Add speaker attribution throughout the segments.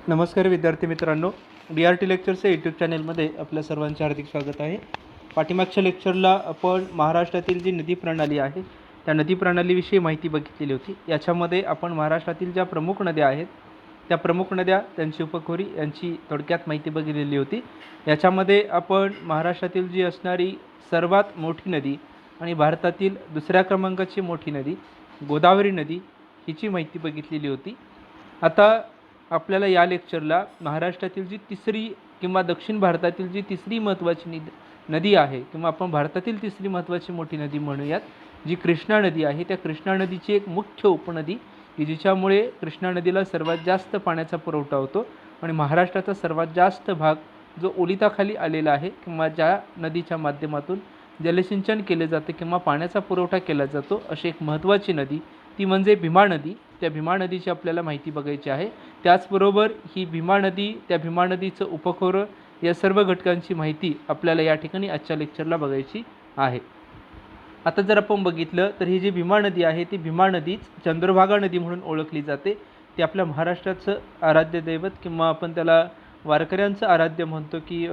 Speaker 1: नमस्कार विद्यार्थी मित्रांनो, DRT लेक्चर्सच्या यूट्यूब चॅनलमध्ये आपल्या सर्वांचे हार्दिक स्वागत आहे. पाठीमागच्या लेक्चरला आपण महाराष्ट्रातील जी नदी प्रणाली आहे त्या नदी प्रणालीविषयी माहिती बघितलेली होती. याच्यामध्ये आपण महाराष्ट्रातील ज्या प्रमुख नद्या आहेत त्या प्रमुख नद्या, त्यांची उपनदी यांची थोडक्यात माहिती बघितलेली होती. याच्यामध्ये आपण महाराष्ट्रातील जी असणारी सर्वात मोठी नदी आणि भारतातील दुसऱ्या क्रमांकाची मोठी नदी गोदावरी नदी हिची माहिती बघितलेली होती. आता आपल्याला या लेक्चरला महाराष्ट्रातील जी तिसरी किंवा दक्षिण भारतातील जी तिसरी महत्त्वाची नदी आहे किंवा आपण भारतातील तिसरी महत्त्वाची मोठी नदी म्हणूयात, जी कृष्णा नदी आहे, त्या कृष्णा नदीची एक मुख्य उपनदी की जिच्यामुळे कृष्णा नदीला सर्वात जास्त पाण्याचा पुरवठा होतो आणि महाराष्ट्राचा सर्वात जास्त भाग जो ओलिताखाली आलेला आहे किंवा ज्या नदीच्या माध्यमातून जलसिंचन केले जाते किंवा पाण्याचा पुरवठा केला जातो, अशी एक महत्त्वाची नदी ती म्हणजे भीमा नदी. त्या भीमा नदीची आपल्याला माहिती बघायची आहे. त्याचबरोबर ही भीमा नदी, त्या भीमा नदीचं उपखोरं, या सर्व घटकांची माहिती आपल्याला या ठिकाणी आजच्या लेक्चरला बघायची आहे. आता जर आपण बघितलं तर ही जी भीमा नदी आहे ती भीमा नदीच चंद्रभागा नदी म्हणून ओळखली जाते. ती आपल्या महाराष्ट्राचं आराध्य दैवत किंवा आपण त्याला वारकऱ्यांचं आराध्य म्हणतो की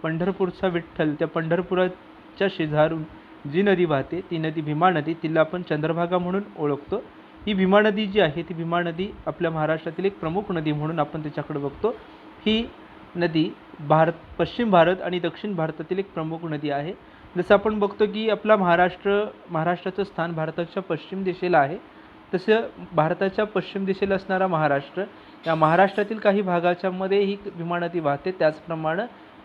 Speaker 1: पंढरपूरचा विठ्ठल, त्या पंढरपुराच्या शेजारून जी नदी वाहते ती नदी भीमा नदी, तिला आपण चंद्रभागा म्हणून ओळखतो. ही भीमा नदी जी आहे ती भीमा नदी आपल्या महाराष्ट्रातील एक प्रमुख नदी म्हणून आपण त्याच्याकडे बघतो. ही नदी पश्चिम भारत आणि दक्षिण भारतातील एक प्रमुख नदी आहे. जसं आपण बघतो की आपला महाराष्ट्राचं स्थान भारताच्या पश्चिम दिशेला आहे, तसं भारताच्या पश्चिम दिशेला असणारा महाराष्ट्र, या महाराष्ट्रातील काही भागाच्यामध्ये ही भीमा नदी वाहते. त्याचप्रमाणे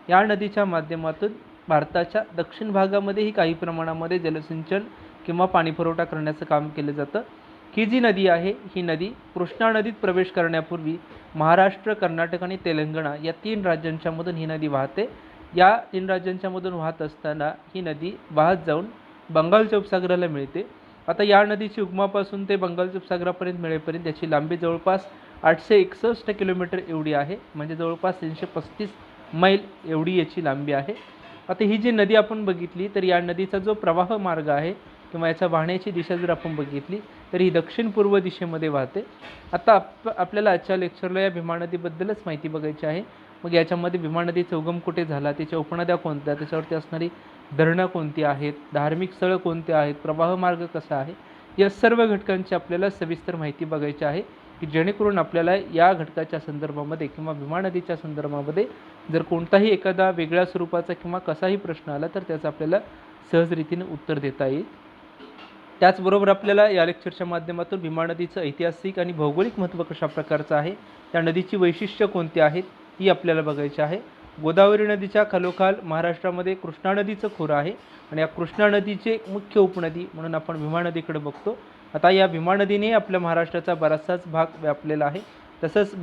Speaker 1: या नदीच्या माध्यमातून भारताच्या दक्षिण भागामध्येही काही प्रमाणामध्ये जलसिंचन किंवा पाणीपुरवठा करण्याचं काम केलं जातं. ही जी नदी आहे ही नदी कृष्णा नदीत प्रवेश करण्यापूर्वी महाराष्ट्र, कर्नाटक आणि तेलंगणा या 3 राज्यांच्यामधून ही नदी वाहते. या 3 राज्यांच्यामधून वाहत असताना ही नदी वाहत जाऊन बंगालच्या उपसागराला मिळते. आता या नदीची उगमापासून ते बंगालच्या उपसागरापर्यंत मिळेपर्यंत याची लांबी जवळपास 861 किलोमीटर एवढी आहे, म्हणजे जवळपास 335 मैल एवढी याची लांबी आहे. आता ही जी नदी आपण बघितली तर या नदीचा जो प्रवाह मार्ग आहे किंवा याचा वाहण्याची दिशा जर आपण बघितली तर ही दक्षिण पूर्व दिशेमध्ये वाहते. आता आपल्याला आजच्या लेक्चरला या भीमा नदीबद्दलच माहिती बघायची आहे. मग याच्यामध्ये भीमा नदीचा उगम कुठे झाला, त्याच्या उपनद्या कोणत्या, त्याच्यावरती असणारी धरणं कोणती आहेत, धार्मिक स्थळं कोणती आहेत, प्रवाह मार्ग कसा आहे, या सर्व घटकांची आपल्याला सविस्तर माहिती बघायची आहे की जेणेकरून आपल्याला या घटकाच्या संदर्भामध्ये किंवा भीमा नदीच्या संदर्भामध्ये जर कोणताही एखादा वेगळ्या स्वरूपाचा किंवा कसाही प्रश्न आला तर त्याचं आपल्याला सहजरीतीने उत्तर देता येईल. त्याचबरोबर आपल्याला या लेक्चरच्या माध्यमातून भीमा नदीचं ऐतिहासिक आणि भौगोलिक महत्त्व कशा प्रकारचं आहे, त्या नदीची वैशिष्ट्य कोणती आहेत ती आपल्याला बघायची आहे. गोदावरी नदीच्या खालोखाल महाराष्ट्रामध्ये कृष्णा नदीचं खोरं आहे आणि या कृष्णा नदीचे मुख्य उपनदी म्हणून आपण भीमा नदीकडे बघतो. आता या भीमा नदीने आपल्या महाराष्ट्राचा बराचसाच भाग व्यापलेला आहे. तसंच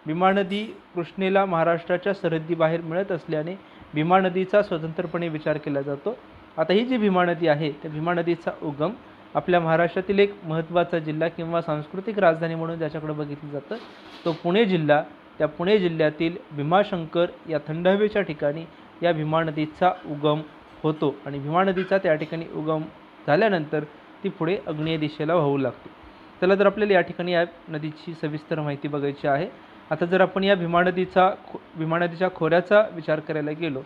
Speaker 1: भीमा नदी कृष्णेला महाराष्ट्राच्या सरहद्दीबाहेर मिळत असल्याने भीमा नदीचा स्वतंत्रपणे विचार केला जातो. आता ही जी भीमा नदी आहे त्या भीमा नदीचा उगम आपल्या महाराष्ट्रातील एक महत्त्वाचा जिल्हा किंवा सांस्कृतिक राजधानी म्हणून ज्याच्याकडे बघितलं जातं तो पुणे जिल्हा. त्या पुणे जिल्ह्यातील भीमाशंकर या थंड हवेच्या ठिकाणी या भीमा नदीचा उगम होतो आणि भीमा नदीचा त्या ठिकाणी उगम झाल्यानंतर ती पुढे आग्नेय दिशेला वाहू लागते. चला तर आपल्याला या ठिकाणी या नदीची सविस्तर माहिती बघायची आहे. आता जर आपण या भीमा नदीच्या खोऱ्याचा विचार करायला गेलो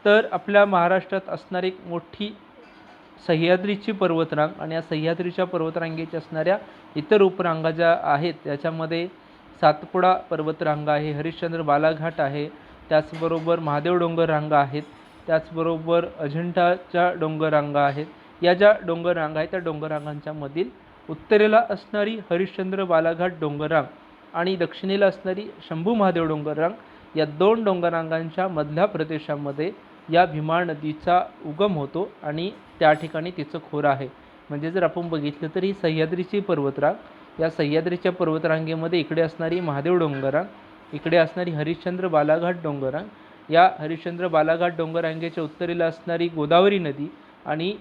Speaker 1: तर आपल्या महाराष्ट्रात असणारी एक मोठी सह्याद्रीची पर्वतरांग आणि या सह्याद्रीच्या पर्वतरांगेच्या असणाऱ्या इतर उपरांगा ज्या आहेत त्याच्यामध्ये सातपुडा पर्वतरांग आहे, हरिश्चंद्र बालाघाट आहे, त्याचबरोबर महादेव डोंगर रांगा आहेत, त्याचबरोबर अजिंठाच्या डोंगर रांगा आहेत. या ज्या डोंगर रांगा आहेत त्या डोंगर रांगांच्या मधील उत्तरेला असणारी हरिश्चंद्र बालाघाट डोंगररांग आणि दक्षिणेला असणारी शंभू महादेव डोंगररांग या 2 डोंगररांगांच्या मधल्या प्रदेशामध्ये या भीमा नदीचा उगम होतो आणि त्या ठिकाणी तिचं खोरं आहे. म्हणजे जर आपण बघितलं तर ही सह्याद्रीची पर्वतरांग, या सह्याद्रीच्या पर्वतरांगेमध्ये इकडे असणारी महादेव डोंगररांग, इकडे असणारी हरिश्चंद्र बालाघाट डोंगररांग, या हरिश्चंद्र बालाघाट डोंगररांगेच्या उत्तरेला असणारी गोदावरी नदी आणि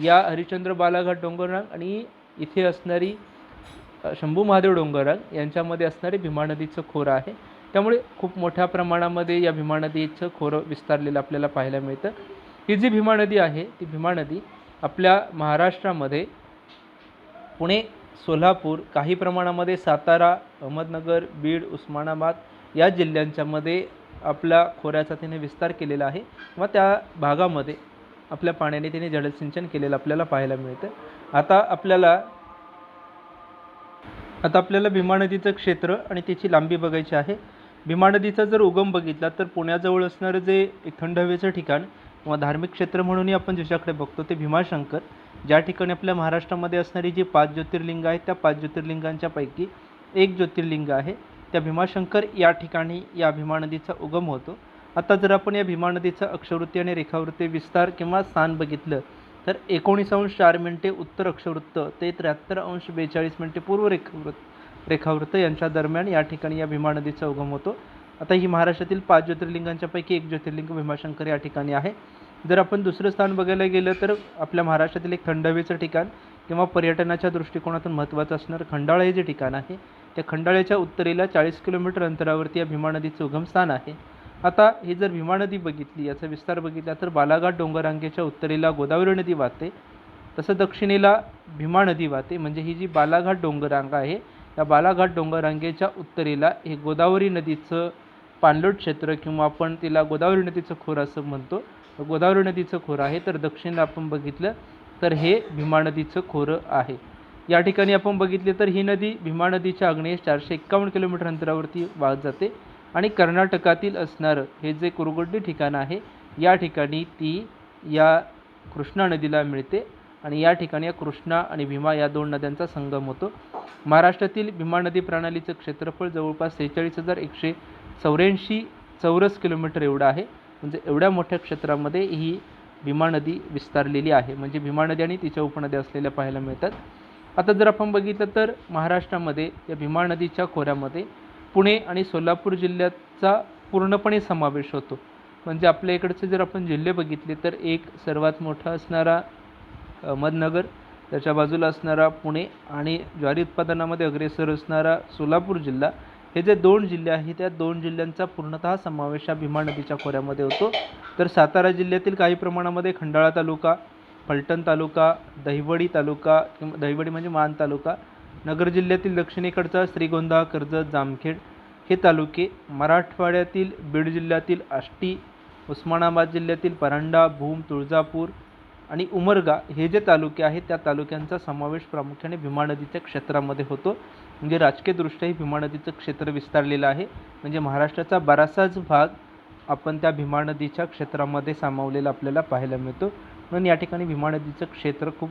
Speaker 1: या हरिश्चंद्र बालाघाट डोंगररांग आणि इथे असणारी शंभू महादेव डोंगररांग यांच्यामध्ये असणारे भीमा नदीचं खोरं आहे. त्यामुळे खूप मोठ्या प्रमाणामध्ये या भीमा नदीचं खोरं विस्तारलेलं आपल्याला पाहायला मिळतं. ही जी भीमा नदी आहे ती भीमा नदी आपल्या महाराष्ट्रामध्ये पुणे सोलापूर, काही प्रमाणामध्ये सातारा, अहमदनगर, बीड, उस्मानाबाद या जिल्ह्यांच्यामध्ये आपल्या खोऱ्याचा तिने विस्तार केलेला आहे व त्या भागामध्ये आपल्या पाण्याने तिने जलसिंचन केलेलं आपल्याला पाहायला मिळतं. आता आपल्याला भीमा नदीचं क्षेत्र आणि त्याची लांबी बघायची आहे. भीमा नदीचा जर उगम बघितला तर पुण्याजवळ असणारं जे एक थंड हवेचं ठिकाण किंवा धार्मिक क्षेत्र म्हणूनही आपण ज्याच्याकडे बघतो ते भीमाशंकर, ज्या ठिकाणी आपल्या महाराष्ट्रामध्ये असणारी जी 5 ज्योतिर्लिंग आहेत त्या 5 ज्योतिर्लिंगांच्या पैकी एक ज्योतिर्लिंग आहे त्या भीमाशंकर या ठिकाणी या भीमा नदीचा उगम होतो. आता जर आपण या भीमा नदीचा अक्षवृत्ती आणि रेखावृत्ती विस्तार किंवा स्थान बघितलं तर 19:04 उत्तर अक्षवृत्त ते 73:42 पूर्व रेखावृत्त यांच्या दरम्यान या ठिकाणी या भीमा नदीचा उगम होतो. आता ही महाराष्ट्रातील 5 ज्योतिर्लिंगांच्या पैकी एक ज्योतिर्लिंग भीमाशंकर या ठिकाणी आहे. जर आपण दुसरं स्थान बघायला गेलं तर आपल्या महाराष्ट्रातील एक थंड हवेचं ठिकाण किंवा पर्यटनाच्या दृष्टिकोनातून महत्त्वाचं असणारं खंडाळा हे जे ठिकाण आहे त्या खंडाळ्याच्या उत्तरेला 40 किलोमीटर अंतरावरती या भीमा नदीचं उगमस्थान आहे. आता ही जर भीमा नदी बघितली, याचा विस्तार बघितला तर बालाघाट डोंगररांगेच्या उत्तरेला गोदावरी नदी वाहते, तसं दक्षिणेला भीमा नदी वाहते. म्हणजे ही जी बालाघाट डोंगररांगा आहे या बालाघाट डोंगररांगेच्या उत्तरेला हे गोदावरी नदीचं पाणलोट क्षेत्र किंवा आपण तिला गोदावरी नदीचं खोरं असं म्हणतो, गोदावरी नदीचं खोरं आहे. तर दक्षिणेला आपण बघितलं तर हे भीमा नदीचं खोरं आहे. या ठिकाणी आपण बघितले तर ही नदी भीमा नदीच्या आग्नेयेस 451 किलोमीटर अंतरावरती वाहत जाते आणि कर्नाटकातील असणारं हे जे कुरुगोड्डी ठिकाण आहे या ठिकाणी ती या कृष्णा नदीला मिळते आणि या ठिकाणी या कृष्णा आणि भीमा या दोन नद्यांचा संगम होतो. महाराष्ट्रातील भीमा नदी प्रणालीचं क्षेत्रफळ जवळपास 46,184 चौरस किलोमीटर एवढं आहे. म्हणजे एवढ्या मोठ्या क्षेत्रामध्ये ही भीमा नदी विस्तारलेली आहे. म्हणजे भीमा नदी आणि तिच्या उपनद्या असलेल्या पाहायला मिळतात. आता जर आपण बघितलं तर महाराष्ट्रामध्ये या भीमा नदीच्या खोऱ्यामध्ये पुणे आणि सोलापूर जिल्ह्याचा पूर्णपणे समावेश होतो. म्हणजे आपल्या इकडचे जर आपण जिल्हे बघितले तर एक सर्वात मोठा असणारा अहमदनगर, त्याच्या बाजूला असणारा पुणे आणि ज्वारी उत्पादनामध्ये अग्रेसर असणारा सोलापूर जिल्हा, हे जे दोन जिल्हे आहेत त्या दोन जिल्ह्यांचा पूर्णतः समावेश हा भीमा नदीच्या खोऱ्यामध्ये होतो. तर सातारा जिल्ह्यातील काही प्रमाणामध्ये खंडाळा तालुका, फलटण तालुका, दहिवडी तालुका किंवा दहिवडी म्हणजे मान तालुका, नगर जिल्ह्यातील दक्षिणेकडचा श्रीगोंदा, कर्जत, जामखेड हे तालुके, मराठवाड्यातील बीड जिल्ह्यातील आष्टी, उस्मानाबाद जिल्ह्यातील परांडा, भूम, तुळजापूर आणि उमरगा हे जे तालुके आहेत त्या तालुक्यांचा समावेश प्रामुख्याने भीमा नदीच्या क्षेत्रामध्ये होतो. म्हणजे राजकीयदृष्ट्याही भीमा नदीचं क्षेत्र विस्तारलेलं आहे. म्हणजे महाराष्ट्राचा बराचसाच भाग आपण त्या भीमा नदीच्या क्षेत्रामध्ये सामावलेला आपल्याला पाहायला मिळतो. म्हणून या ठिकाणी भीमा नदीचं क्षेत्र खूप,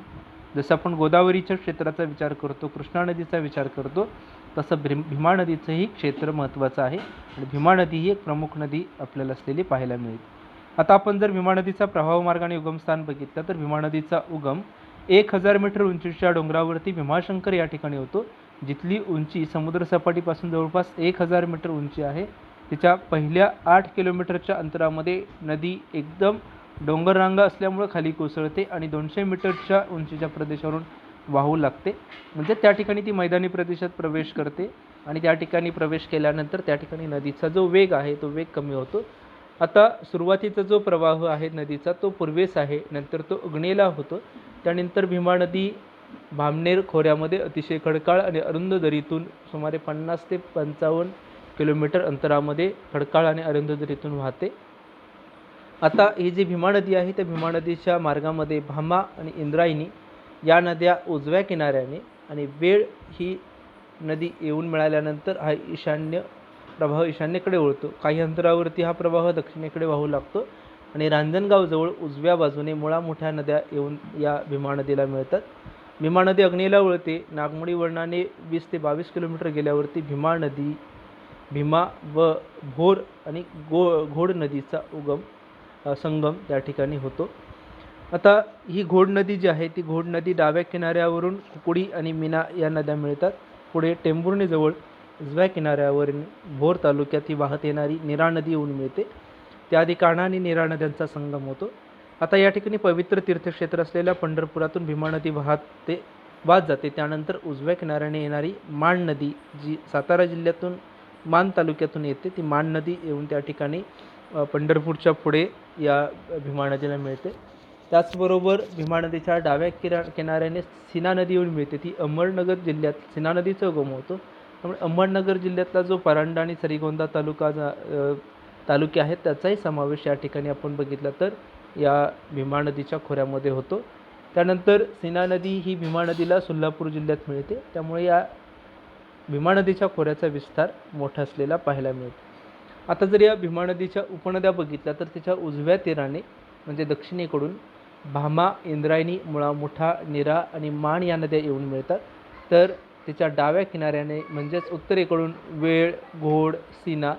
Speaker 1: जसं आपण गोदावरीच्या क्षेत्राचा विचार करतो, कृष्णा नदीचा विचार करतो, तसं भीमा नदीचंही क्षेत्र महत्त्वाचं आहे आणि भीमा नदी ही एक प्रमुख नदी आपल्याला असलेली पाहायला मिळते. आता आपण जर भीमा नदीचा प्रवाह मार्ग आणि उगमस्थान बघितलं तर भीमा नदीचा उगम 1000 मीटर उंचीच्या डोंगरावरती भीमाशंकर या ठिकाणी होतो, जिथली उंची समुद्रसपाटीपासून जवळपास 1000 मीटर उंची आहे. तिच्या पहिल्या 8 किलोमीटरच्या अंतरामध्ये नदी एकदम डोंगररांगा असल्यामुळे खाली कोसळते आणि 200 मीटरच्या उंचीच्या प्रदेशावरून वाहू लागते. म्हणजे त्या ठिकाणी ती मैदानी प्रदेशात प्रवेश करते आणि त्या ठिकाणी प्रवेश केल्यानंतर त्या ठिकाणी नदीचा जो वेग आहे तो वेग कमी होतो. आता सुरुवातीचा जो प्रवाह आहे नदीचा तो पूर्वेस आहे, नंतर तो अग्नेयेला होतो. त्यानंतर भीमा नदी भामनेर खोऱ्यामध्ये अतिशय खडकाळ आणि अरुंद दरीतून सुमारे 50 ते 55 किलोमीटर अंतरामध्ये खडकाळ आणि अरुंद दरीतून वाहते. आता ही जी भीमा नदी आहे त्या भीमा नदीच्या मार्गामध्ये भामा आणि इंद्रायणी या नद्या उजव्या किनाऱ्याने आणि वेळ ही नदी येऊन मिळाल्यानंतर हा प्रवाह ईशान्येकडे वळतो. काही अंतरावरती हा प्रवाह दक्षिणेकडे वाहू लागतो आणि रांजणगावजवळ उजव्या बाजूने मुळा मोठ्या नद्या येऊन या भीमा नदीला मिळतात. भीमा नदी अग्नेयेला वळते. नागमोडी वळणाने 20 ते 22 किलोमीटर गेल्यावरती भीमा व भोर आणि घोड नदीचा संगम त्या ठिकाणी होतो. आता ही घोड नदी जी आहे ती घोड नदी डाव्या किनाऱ्यावरून कुकुडी आणि मीना या नद्या मिळतात. पुढे टेंभुर्णीजवळ उजव्या किनाऱ्यावरून भोर तालुक्यात ही वाहत येणारी नीरा नदी येऊन मिळते. त्याआधी कान्हा आणि नीरा नद्यांचा संगम होतो. आता या ठिकाणी पवित्र तीर्थक्षेत्र असलेल्या पंढरपुरातून भीमा नदी वाहत जाते. त्यानंतर उजव्या किनाऱ्याने येणारी माण नदी जी सातारा जिल्ह्यातून मान तालुक्यातून येते, ती माण नदी येऊन त्या ठिकाणी पंढरपूरच्या पुढे या भीमा नदीला मिळते. त्याचबरोबर भीमा नदीच्या डाव्या किनाऱ्याने सीना नदी येऊन मिळते. ती अहमदनगर जिल्ह्यात सीना नदीचा उगम होतो. त्यामुळे अहमदनगर जिल्ह्यातला जो परांडा आणि श्रीगोंदा तालुके आहेत त्याचाही समावेश या ठिकाणी आपण बघितला तर या भीमा नदीच्या खोऱ्यामध्ये होतो. त्यानंतर सीना नदी ही भीमा नदीला सोलापूर जिल्ह्यात मिळते. त्यामुळे या भीमा नदीच्या खोऱ्याचा विस्तार मोठा असलेला पाहायला मिळतो. आता जर या भीमा नदीच्या उपनद्या बघितल्या तर तिच्या उजव्या तीराने म्हणजे दक्षिणेकडून भामा, इंद्रायणी, मुळा, मुठा, नीरा आणि मान या नद्या येऊन मिळतात. तर तिच्या डाव्या किनाऱ्याने म्हणजेच उत्तरेकडून वेळ, घोड, सीना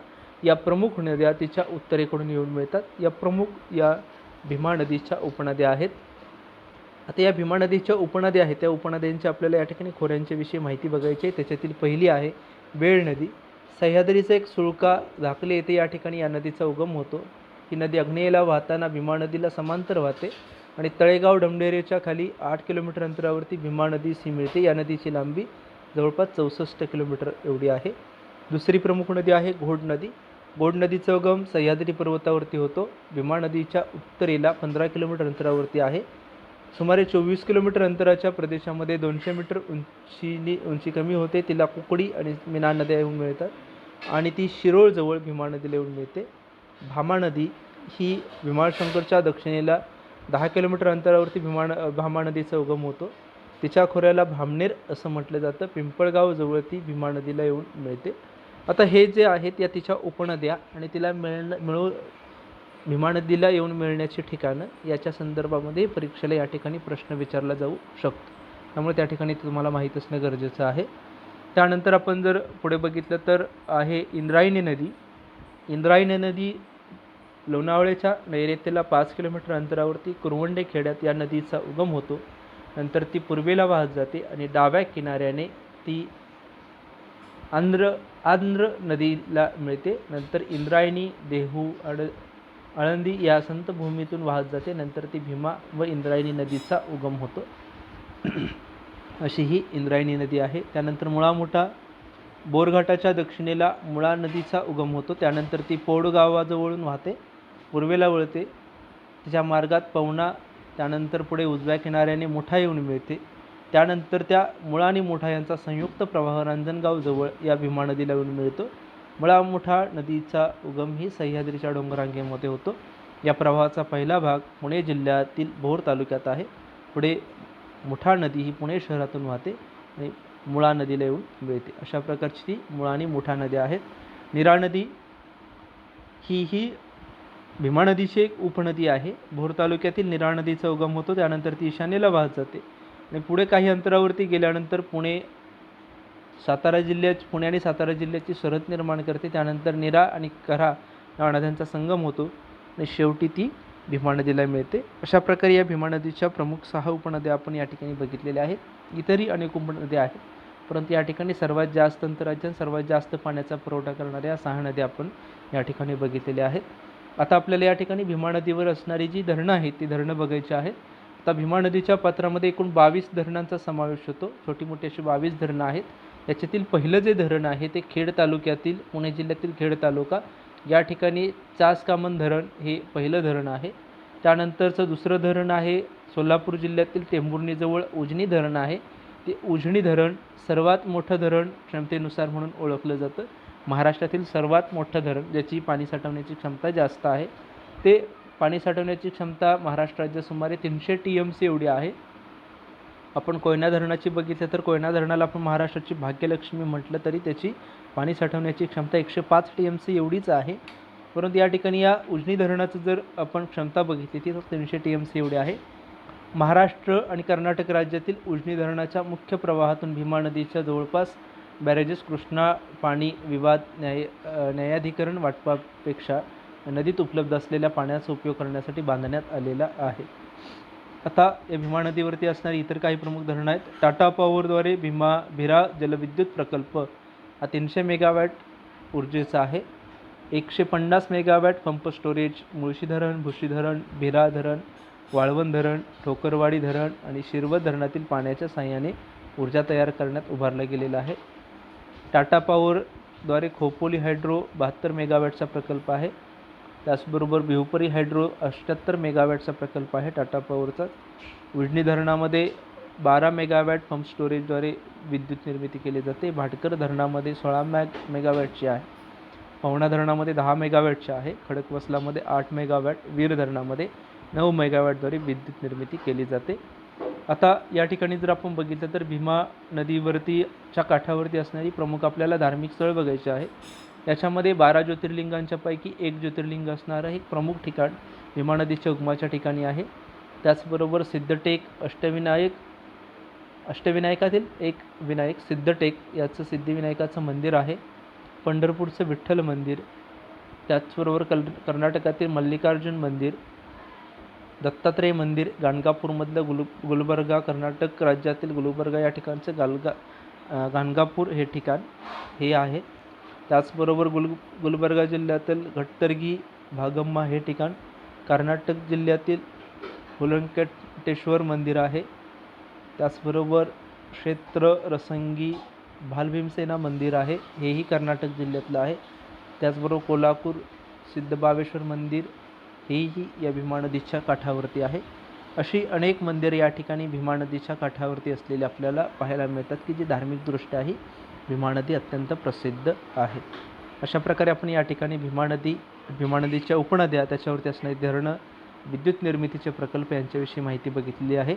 Speaker 1: या प्रमुख नद्या तिच्या उत्तरेकडून येऊन मिळतात. या भीमा नदीच्या उपनद्या आहेत. आता या भीमा नदीच्या उपनद्या आहेत त्या उपनद्यांच्या आपल्याला या ठिकाणी खोऱ्यांच्या विषयी माहिती बघायची आहे. त्याच्यातील पहिली आहे वेळ नदी. सह्याद्रीचा एक सुळका झाकले येथे या ठिकाणी या नदीचा उगम होतो. ही नदी आग्नेयेला वाहताना भीमा नदीला समांतर वाहते आणि तळेगाव डमडेरेच्या खाली 8 किलोमीटर अंतरावरती भीमा नदीस ही मिळते. या नदीची लांबी जवळपास 64 किलोमीटर एवढी आहे. दुसरी प्रमुख नदी आहे घोड नदी. घोड नदीचा उगम सह्याद्री पर्वतावरती होतो. भीमा नदीच्या उत्तरेला 15 किलोमीटर अंतरावरती आहे. सुमारे 24 किलोमीटर अंतराच्या प्रदेशामध्ये 200 मीटर उंची कमी होते. तिला कुकडी आणि मीना नद्या येऊन मिळतात आणि ती शिरोळजवळ भीमा नदीला येऊन मिळते. भामा नदी ही भीमाशंकरच्या दक्षिणेला 10 किलोमीटर अंतरावरती भामा नदीचा उगम होतो. तिच्या खोऱ्याला भामनेर असं म्हटलं जातं. पिंपळगाव जवळ ती भीमा नदीला येऊन मिळते. आता हे जे आहेत या तिच्या उपनद्या आणि तिला भीमा नदीला येऊन मिळण्याची ठिकाणं याच्या संदर्भामध्ये परीक्षेला या ठिकाणी प्रश्न विचारला जाऊ शकतो. त्यामुळे त्या ठिकाणी तुम्हाला माहीत असणं गरजेचं आहे. त्यानंतर आपण जर पुढे बघितलं तर आहे इंद्रायणी नदी. इंद्रायणी नदी लोणावळ्याच्या नैऋत्येला 5 किलोमीटर अंतरावरती कुरवंडे खेड्यात या नदीचा उगम होतो. नंतर ती पूर्वेला वाहत जाते आणि डाव्या किनाऱ्याने ती आंध्र नदीला मिळते. नंतर इंद्रायणी, देहू, आळंदी या संतभूमीतून वाहत जाते. नंतर ती भीमा व इंद्रायणी नदीचा उगम होतो. अशी ही इंद्रायणी नदी आहे. त्यानंतर मुळा मुठा बोरघाटाच्या दक्षिणेला मुळा नदीचा उगम होतो. त्यानंतर ती पौड गावाजवळून वाहते, पूर्वेला वळते. तिच्या मार्गात पवना, त्यानंतर पुढे उजव्या किनाऱ्याने मुठा येऊन मिळते. त्यानंतर त्या मुळा आणि मुठा यांचा संयुक्त प्रवाह रांजणगाव जवळ या भीमा नदीला येऊन मिळतो. मुळा मुठा नदीचा उगम ही सह्याद्रीच्या डोंगररांगेमध्ये होतो. या प्रवाहाचा पहिला भाग पुणे जिल्ह्यातील भोर तालुक्यात आहे. पुढे मुठा नदी ही पुणे शहरातून वाहते आणि मुळा नदीला येऊन मिळते. अशा प्रकारची ती मुळा आणि मुठा नद्या आहेत. नीरा नदी ही भीमा नदीची एक उपनदी आहे. भोर तालुक्यातील नीरा नदीचा उगम होतो. त्यानंतर ती ईशान्येला वाहत जाते आणि पुढे काही अंतरावरती गेल्यानंतर पुणे आणि सातारा जिल्ह्याची सरहद निर्माण करते. त्यानंतर नीरा आणि कऱ्हा या नद्यांचा संगम होतो आणि शेवटी ती भीमा नदीला मिळते. अशा प्रकारे या भीमा नदीच्या प्रमुख 6 उपनद्या आपण या ठिकाणी बघितलेल्या आहेत. इतरही अनेक उपनद्या आहेत, परंतु या ठिकाणी सर्वात जास्त अंतराच्या सर्वात जास्त पाण्याचा पुरवठा करणाऱ्या 6 नद्या आपण या ठिकाणी बघितलेल्या आहेत. आता आपल्याला या ठिकाणी भीमा नदीवर असणारी जी धरणं आहेत ती धरणं बघायची आहेत. आता भीमा नदीच्या पात्रामध्ये एकूण 22 धरणांचा समावेश होतो. छोटी मोठी अशी 22 धरणं आहेत. याच्यातील पहिलं जे धरण आहे ते खेड तालुक्यातील पुणे जिल्ह्यातील खेड तालुका या ठिकाणी चासकामन धरण हे पहिलं धरण आहे. त्यानंतरचं दुसरं धरण आहे सोलापूर जिल्ह्यातील टेंभुर्णीजवळ उजनी धरण आहे. ते उजनी धरण सर्वात मोठं धरण क्षमतेनुसार म्हणून ओळखलं जातं. महाराष्ट्रातील सर्वात मोठं धरण ज्याची पाणी साठवण्याची क्षमता जास्त आहे. ते पाणी साठवण्याची क्षमता महाराष्ट्र राज्यात सुमारे 300 TMC एवढी आहे. आपण कोयना धरणाची बघितलं तर कोयना धरणाला आपण महाराष्ट्राची भाग्यलक्ष्मी म्हटलं तरी त्याची पाणी साठवण्याची क्षमता 105 TMC एवढीच आहे. परंतु या ठिकाणी या उजनी धरणाचं जर आपण क्षमता बघितली ती 300 TMC एवढी आहे. महाराष्ट्र आणि कर्नाटक राज्यातील उजनी धरणाच्या मुख्य प्रवाहातून भीमा नदीच्या जवळपास बॅरेजेस कृष्णा पाणी विवाद न्यायाधिकरण वाटपापेक्षा नदीत उपलब्ध असलेल्या पाण्याचा उपयोग करण्यासाठी बांधण्यात आलेला आहे. आता या भीमा नदीवरती असणारी इतर काही प्रमुख धरणं आहेत. टाटा पॉवरद्वारे भिरा जलविद्युत प्रकल्प हा 300 मेगावॅट ऊर्जेचा आहे. 150 मेगावॅट पंप स्टोरेज मुळशी धरण, भुशी धरण, भिरा धरण, वाळवण धरण, ठोकरवाडी धरण आणि शिरवत धरणातील पाण्याच्या साहाय्याने ऊर्जा तयार करण्यात उभारला गेलेला आहे. टाटा पॉवरद्वारे खोपोली हायड्रो 72 मेगावॅटचा प्रकल्प आहे. त्याचबरोबर बिहुपरी हायड्रो 78 मेगावॅटचा प्रकल्प आहे टाटा पॉवरचा. उजनी धरणामध्ये 12 मेगावॅट पंप स्टोरेजद्वारे विद्युत निर्मिती केली जाते. भाटकर धरणामध्ये 16 मेगावॅटची आहे. पवना धरणामध्ये 10 मेगावॅटची आहे. खडकवासलामध्ये 8 मेगावॅट, वीर धरणामध्ये 9 मेगावॅटद्वारे विद्युत निर्मिती केली जाते. आता या ठिकाणी जर आपण बघितलं तर भीमा नदीवरतीच्या काठावरती असणारी प्रमुख आपल्याला धार्मिक स्थळ बघायचे आहे. याच्यामध्ये 12 ज्योतिर्लिंगांच्या पैकी एक ज्योतिर्लिंग असणारं एक प्रमुख ठिकाण भीमा नदीच्या उगमाच्या ठिकाणी आहे. त्याचबरोबर सिद्धटेक अष्टविनायकातील एक विनायक सिद्धटेक याचं सिद्धिविनायकाचं मंदिर आहे. पंढरपूरचं विठ्ठल मंदिर, त्याचबरोबर कर्नाटकातील मल्लिकार्जुन मंदिर, दत्तात्रेय मंदिर, गाणगापूरमधलं गुलबर्गा, कर्नाटक राज्यातील गुलबर्गा या ठिकाणचं गाणगापूर हे ठिकाण हे आहे. त्याचबरोबर गुलबर्गा जिल्ह्यातील घट्टर्गी भागम्मा हे ठिकाण, कर्नाटक जिल्ह्यातील हुलंकटेश्वर मंदिर आहे. त्याचबरोबर क्षेत्र रसंगी भालभीमसेना मंदिर आहे, हेही कर्नाटक जिल्ह्यातलं आहे. त्याचबरोबर कोल्हापूर सिद्धबावेश्वर मंदिर हेही या भीमा नदीच्या काठावरती आहे. अशी अनेक मंदिरे या ठिकाणी भीमा नदीच्या काठावरती असलेली आपल्याला पाहायला मिळतात की जी धार्मिकदृष्ट्या ही भीमा नदी अत्यंत प्रसिद्ध आहे. अशा प्रकारे आपण या ठिकाणी भीमा नदीच्या उपनद्या, त्याच्यावरती असणारी धरणं, विद्युत निर्मितीचे प्रकल्प यांच्याविषयी माहिती बघितली आहे.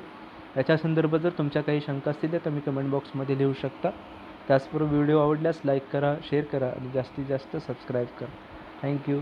Speaker 1: याच्या संदर्भात जर तुमच्या काही शंका असतील तर तुम्ही कमेंट बॉक्समध्ये लिहू शकता. त्याचबरोबर व्हिडिओ आवडल्यास लाईक करा, शेअर करा आणि जास्तीत जास्त सबस्क्राईब करा. थँक्यू.